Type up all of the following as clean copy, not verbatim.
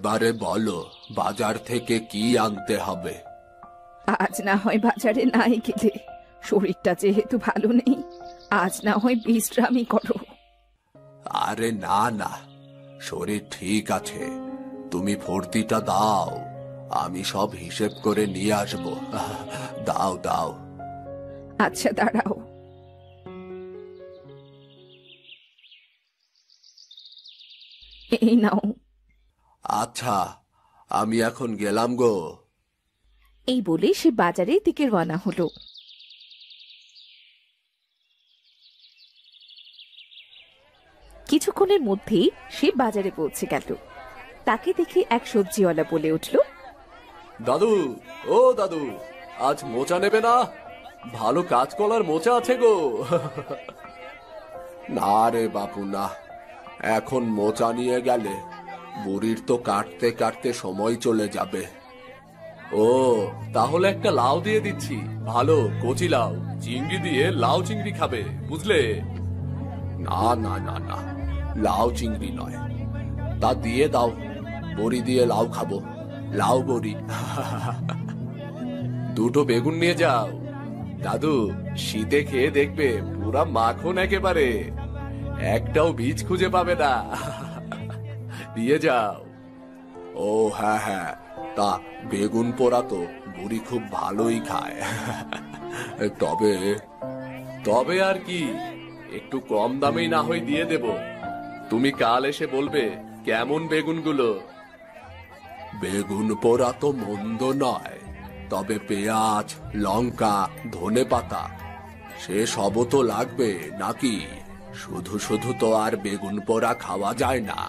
এবারে বলো, বাজার থেকে কি আনতে হবে? আজ না হয় বাজারে নাই গেলে, শরীরটা যেহেতু ভালো নেই, আজ না হয় বিশ্রামই করো। আরে না না, শরীর ঠিক আছে, তুমি ভর্তিটা দাও, আমি সব হিসেব করে নিয়ে আসবো। দাও দাও। আচ্ছা দাঁড়াও। এই নাও। আচ্ছা, আমি এখন গেলাম গো। এই বলে সে বাজারের দিকে রওনা হলো। কিছুক্ষণের মধ্যেই সে বাজারে পৌঁছে গেল। তাকে দেখে এক সবজিওয়ালা বলে উঠল, দাদু, ও দাদু, আজ মোচা নেবে না? ভালো কাঁচকলার মোচা আছে গো। না রে বাপু না, এখন মোচা নিয়ে গেলে বুড়ির তো কাটতে কাটতে সময় চলে যাবে। ও, তাহলে একটা লাউ দিয়ে দিচ্ছি, ভালো কচি লাউ, চিংড়ি দিয়ে লাউ চিংড়ি খাবে, বুঝলে? না না না না, লাউ চিংড়ি নয়, তা দিয়ে দাও, বড়ি দিয়ে লাউ খাবো, লাউ বড়ি। দুটো বেগুন নিয়ে যাও দাদু, শীতে খেয়ে দেখবে পুরা মাখন একেবারে, একটাও বীজ খুঁজে পাবে না। দিয়ে যাও। ও হ্যাঁ হ্যাঁ, তা বেগুন পোড়া তো বুড়ি খুব ভালোই খায়। তবে তবে আর কি, একটু কম দামেই না হয় দিয়ে দেব, তুমি কাল এসে বলবে কেমন বেগুনগুলো। বেগুন পোড়া তো মন্দ নয়, তবে পেঁয়াজ, লঙ্কা, ধনেপাতা সে সবও তো লাগবে নাকি? শুধু শুধু তো আর বেগুন পোড়া খাওয়া যায় না।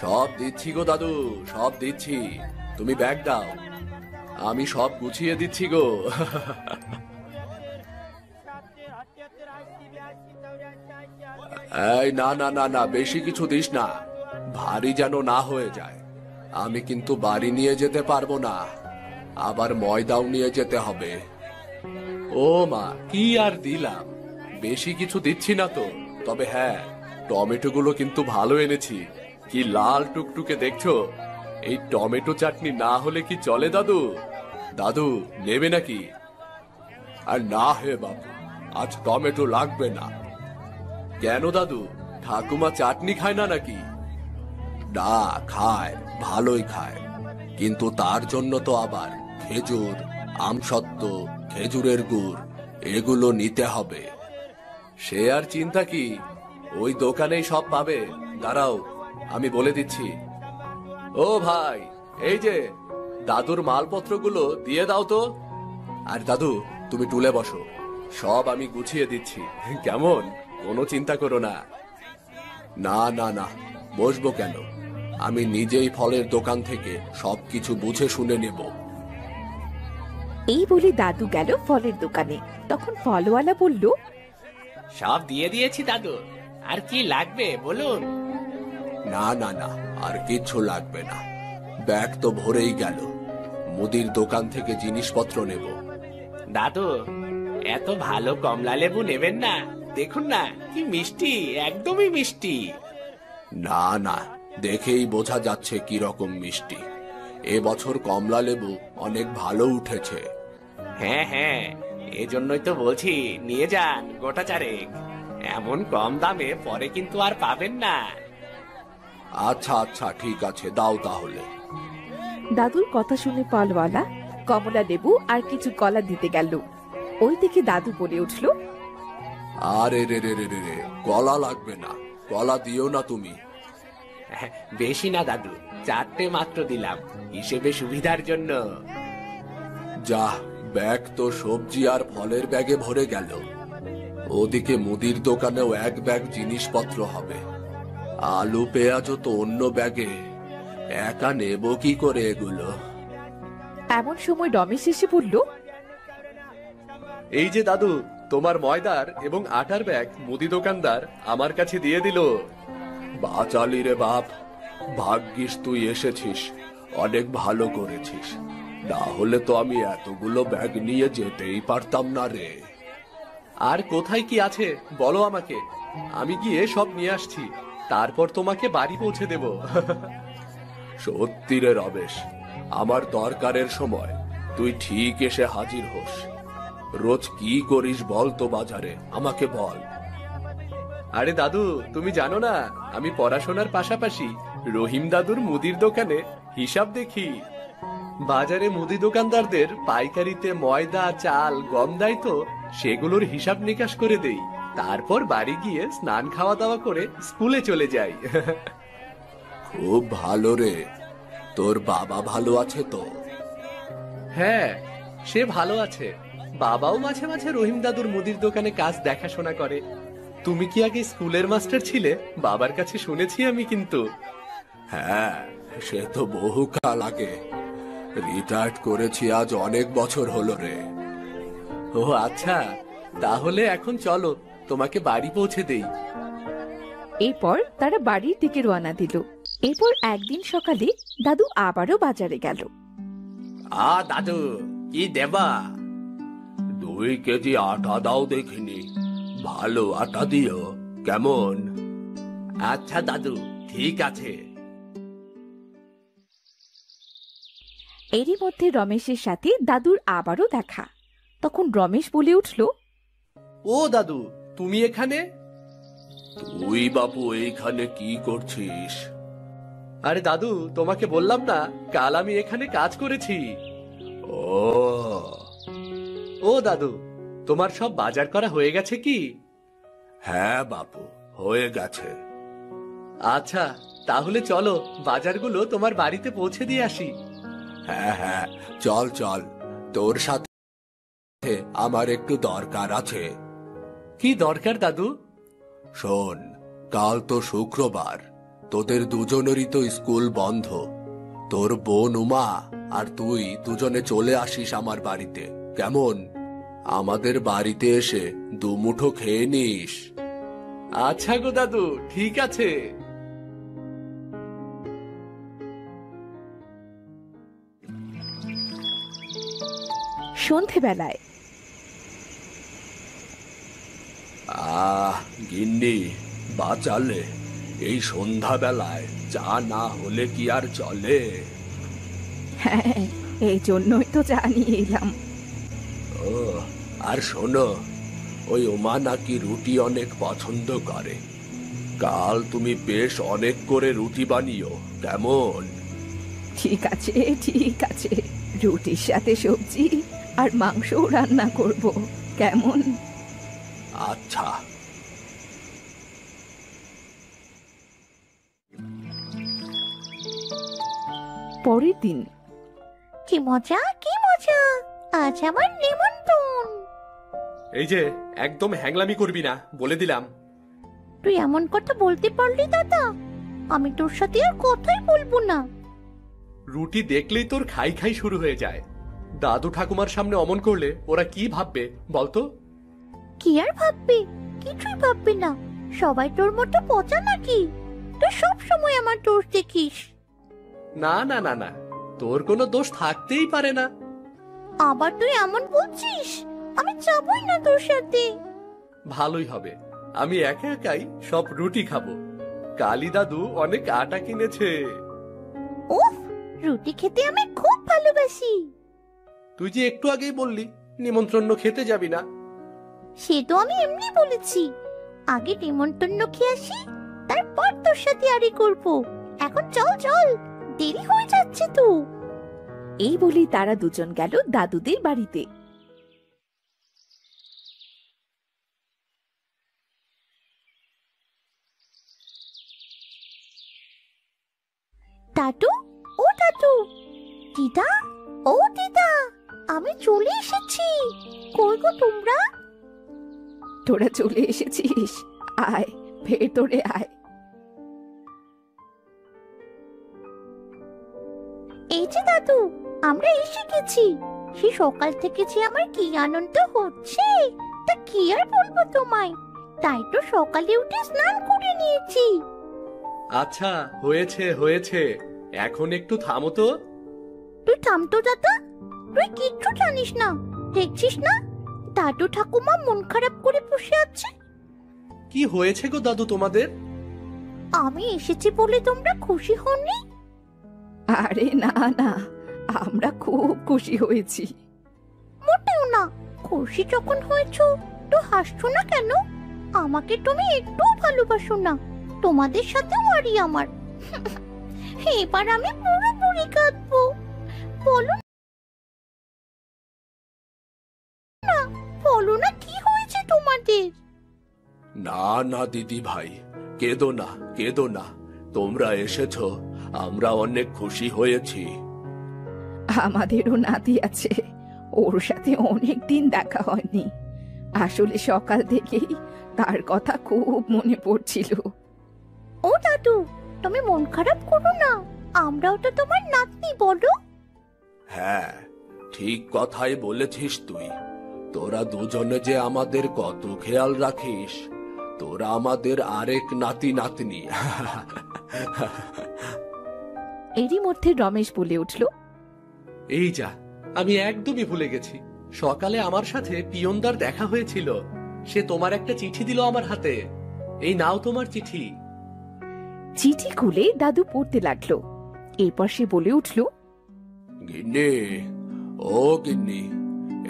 সব দিচ্ছি গো দাদু, সব দিচ্ছি, তুমি ব্যাগ দাও, আমি সব গুছিয়ে দিচ্ছি গো। এই না না না না, বেশি কিছু দিস না, ভারী যেন না হয়ে যায়, আমি কিন্তু বাড়ি নিয়ে যেতে পারবো না, আবার ময়দাও নিয়ে যেতে হবে। ও মা, কি আর দিলাম, বেশি কিছু দিচ্ছি না তো, তবে হ্যাঁ, টমেটো গুলো কিন্তু ভালো এনেছি, কি লাল টুকটুকে দেখছো, এই টমেটো চাটনি না হলে কি চলে দাদু? দাদু নেবে নাকি? আর না হে বাবু, আজ টমেটো লাগবে না। কেন দাদু, ঠাকুমা চাটনি খায় না নাকি? না, খায়, ভালোই খায়, কিন্তু তার জন্য তো আবার খেজুর, আমসত্ত্ব, খেজুরের গুড় এগুলো নিতে হবে। সে আর চিন্তা কি, ওই দোকানেই সব পাবে, দাঁড়াও আমি বলে দিচ্ছি। ও ভাই, এই যে দাদুর মালপত্রগুলো দিয়ে দাও তো। আর দাদু, তুমি টুলে বসো, সব আমি গুছিয়ে দিচ্ছি, কেমন? কোনো চিন্তা করো না। না না না, বসবো কেন, আমি নিজেই ফলের দোকান থেকে সবকিছু বুঝে শুনে নেব। এই বলে দাদু গেল ফলের দোকানে। তখন ফলওয়ালা বলল, সব দিয়ে দিয়েছি দাদু, আর কি লাগবে বলুন? না না না, আর কিচ্ছু লাগবে না, ব্যাগ তো ভরেই গেল, মুদির দোকান থেকে জিনিসপত্র নেব। দাদু, এত ভালো কমলা লেবু নেবেন না, দেখুন না কি মিষ্টি, একদমই মিষ্টি। না না, দেখেই বোঝা যাচ্ছে কি রকম মিষ্টি, এবছর কমলা লেবু অনেক ভালো উঠেছে। হ্যাঁ হ্যাঁ, এজন্যই তো বলছি নিয়ে যান গোটা চারেক, এমন কম দামে পরে কিন্তু আর পাবেন না। আচ্ছা আচ্ছা, ঠিক আছে, দাও তাহলে। দাদুর কথা শুনে ফলওয়ালা কমলা লেবু আর কিছু কলা দিতে গেল। ওই দিকে দাদু বলে উঠল, আরে রে রে রে রে রে, কলা লাগবে না, কলা দিও না তুমি। বেশি না দাদু, 4টে মাত্র দিলাম, হিসেবে সুবিধার জন্য। যা, ব্যাগ তো সবজি আর ফলের ব্যাগে ভরে গেল, ওদিকে মুদির দোকানেও এক ব্যাগ জিনিসপত্র হবে, আলু পেঁয়াজও তো অন্য ব্যাগে, একা নেব কি করে এগুলো? এমন সময় রমেশ এসে বলল, এই যে দাদু, তোমার ময়দার এবং আটার ব্যাগ মুদি দোকানদার আমার কাছে দিয়ে দিল। বাঁচালি রে বাপ, ভাগ্যিস তুই এসেছিস, অনেক ভালো করেছিস, না হলে তো আমি এতগুলো ব্যাগ নিয়ে যেতেই পারতাম না রে। আর কোথায় কি আছে বলো আমাকে, আমি গিয়ে সব নিয়ে আসছি, তারপর তোমাকে বাড়ি পৌঁছে দেব। সত্যি রে রমেশ, আমার দরকারের সময় তুই ঠিক এসে হাজির হোস। রোজ কি করিস বল তো বাজারে, আমাকে বল। আরে দাদু, তুমি জানো না আমি পড়াশোনার পাশাপাশি রহিম দাদুর মুদির দোকানে হিসাব দেখি। বাজারে মুদি দোকানদারদের পাইকারিতে ময়দা, চাল, গম দেয় তো, সেগুলোর হিসাব নিকাশ করে দেই। তারপর বাড়ি গিয়ে স্নান খাওয়া দাওয়া করে স্কুলে চলে যাই। খুব ভালো রে। তোর বাবা ভালো আছে তো? হ্যাঁ, সে ভালো আছে। বাবাও মাঝে মাঝে রহিম দাদুর মুদির দোকানে কাজ দেখাশোনা করে। তুমি কি আগে স্কুলের মাস্টার ছিলে? বাবার কাছে শুনেছি আমি কিন্তু। হ্যাঁ, সে তো বহু কাল আগে। রিটায়ার্ড করেছি আজ অনেক বছর হলো রে। ও আচ্ছা, তাহলে এখন চলো তোমাকে বাড়ি পৌঁছে দেই। এরপর তারা বাড়ির দিকে রওনা দিল। এরপর একদিন সকালে দাদু আবারও বাজারে গেল। দাদু, কি দেবা? 2 কেজি আটা দাও দেখিনি। ভালো আটা দিও, কেমন? আচ্ছা দাদু, ঠিক আছে। এরই মধ্যে রমেশের সাথে দাদুর আবারও দেখা। তখন রমেশ বলে উঠল, ও দাদু, তুমি এখানে? তুই বাপু এইখানে কি করছিস? আরে দাদু, তোমাকে বললাম না কাল আমি এখানে কাজ করেছি। ও দাদু, তোমার সব বাজার করা হয়ে গেছে কি? হ্যাঁ বাপু, হয়ে গেছে। আচ্ছা, তাহলে চলো বাজারগুলো তোমার বাড়িতে পৌঁছে দিয়ে আসি। হ্যাঁ হ্যাঁ, চল চল। তোর সাথে আমার একটু দরকার আছে। কি দরকার দাদু? শোন, কাল তো শুক্রবার, তোদের দুজনেরই তো স্কুল বন্ধ। তোর বোন উমা আর তুই দুজনে চলে আসিস আমার বাড়িতে, কেমন? আমাদের বাড়িতে এসে 2 মুঠো খেয়ে নিস। আচ্ছা গো দাদু, ঠিক আছে। সন্ধেবেলায় গিন্নি, বাঁচালে। এই সন্ধ্যাবেলায় চা না হলে কি আর চলে? হ্যাঁ, এই জন্যই তো জানিয়ে এলাম। ও, আর শোনো, ওই ওমা নাকি রুটি অনেক পছন্দ করে। কাল তুমি বেশ অনেক করে রুটি বানিও, কেমন? ঠিক আছে ঠিক আছে, রুটির সাথে সবজি আর মাংসও রান্না করব, কেমন? আচ্ছা। পরের দিন। কি মজা কি মজা, আজ আমার নিমন্ত্রণ। এই যে, একদম হ্যাংলামি করবি না, বলে দিলাম। তুই এমন কথা বলতে পারলি দাদা? আমি তোর সাথে আর কথাই বলবো না। রুটি দেখলেই তোর খাই খাই শুরু হয়ে যায়। দাদু ঠাকুমার সামনে অমন করলে ওরা কি ভাববে বলতো? কি আর ভাববে? কিছুই ভাববে না। সবাই তোর মতো পচা নাকি? তুই সব সময় আমার দোষ দেখিস। না না না না, তোর কোনো দোষ থাকতেই পারে না। আবার তুই এমন বলছিস? আমি যাবই না তোর সাথে। ভালোই হবে, আমি একা একাই সব রুটি খাবো। কালী দাদু অনেক আটা কিনেছে। উফ, রুটি খেতে আমি খুব ভালোবাসি। তুই যে একটু আগেই বললি নিমন্ত্রণ খেতে যাবি না। সে তো আমি এমনি বলেছি, আগে নিমন্ত্রণ খেয়ে আসি, তারপর তোর সাথে আড়ি করবো। এখন চল চল, দেরি হয়ে যাচ্ছে তো। এই বলেই তারা দুজন গেল দাদুদের বাড়িতে। দাদু, ও দাদু, দিদা, ও দিদা, আমি চলে এসেছি। কই গো তোমরা? তোরা চলে এসেছিস, আয় ভেতরে আয়। এই যে দাদু, আমরা এসে গেছি। সে সকাল থেকে যে আমার কি আনন্দ হচ্ছে তা কি আর বলবো তোমায়। তাই তো সকালে উঠে স্নান করে নিয়েছি। আচ্ছা, হয়েছে হয়েছে, এখন একটু থামো তো। তুই থামতো দাদা, তুই কিচ্ছু জানিস না। দেখছিস না দাদু ঠাকুমা মন খারাপ করে বসে আছে। কি হয়েছে গো দাদু তোমাদের? আমি এসেছি বলে তোমরা খুশি হননি? আরে না না, আমরা খুব খুশি হয়েছি। মোটেও না, খুশি যখন হয়েছো তো হাসছো না কেন? আমাকে তুমি একটু ভালোবাসো না, তোমাদের সাথেও আরি আমার। এবার আমি পুরোপুরি কাঁদবো। বলো না, বলো না কি হয়েছে তোমাদের? না না দিদি ভাই, কেঁদো না কেঁদো না, তোমরা এসেছো, আমরা অনেক খুশি হয়েছি। আমাদেরও নাতি আছে, ওর সাথে অনেক দিন দেখা হয়নি। আসলে সকাল থেকেই তার কথা খুব মনে পড়ছিল। ও দাদু, তুমি মন খারাপ করো না, আমরাও তো তোমার নাতনি, বলো। হ্যাঁ, ঠিক কথাই বলেছিস তুই। তোরা দুজনে যে আমাদের কত খেয়াল রাখিস, তোরা আমাদের আরেক নাতি নাতনি। এরই মধ্যে রমেশ বলে উঠল, এই যা, আমি একদমই ভুলে গেছি। সকালে আমার সাথে পিয়নদার দেখা হয়েছিল, সে তোমার একটা চিঠি দিল আমার হাতে। এই নাও তোমার চিঠি। চিঠি খুলে দাদু পড়তে লাগলো। এরপর সে বলে উঠল, গিন্নি, ও গিন্নি,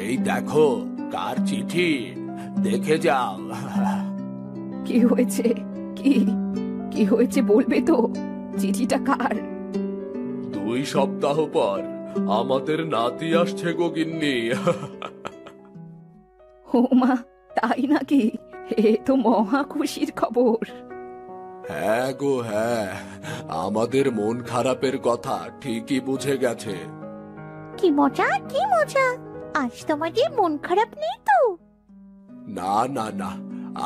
এই দেখো কার চিঠি, দেখে যাও। কি হয়েছে? কি কি হয়েছে বলবে তো? চিঠিটা কার? 2 সপ্তাহ পর আমাদের নাতি আসছে গো গিন্নি। ও মা, তাই নাকি? এ তো মহা খুশির খবর। হ্যাঁ গো হ্যাঁ, আমাদের মন খারাপের কথা ঠিকই বুঝে গেছে। কি মজা, কি মজা! আজ তোমাদের মন খারাপ নেই তো? না না না,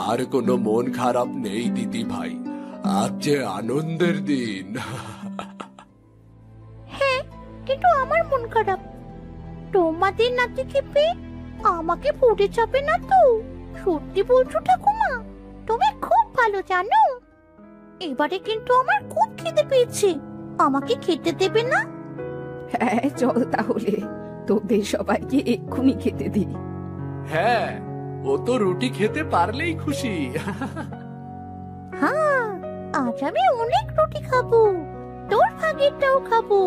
আর কোনো মন খারাপ নেই দিদি ভাই, আজ যে আনন্দের দিন। হ্যাঁ, কিন্তু আমার মন খারাপ। তোমাদের নাতিকে পেয়ে আমাকে পড়ে যাবে না তো? সত্যি বলছো ঠাকুমা? তুমি খুব ভালো জানো। এবারে কিন্তু আমার খুব খিদে পেয়েছে, আমাকে খেতে দেবে না? হ্যাঁ চল তাহলে, তোদের সবাইকে এক্ষুনি খেতে দি। হ্যাঁ, ও তো রুটি খেতে পারলেই খুশি। হ্যাঁ, আজ আমি অনেক রুটি খাবো, তোর ভাগেরটাও খাবো।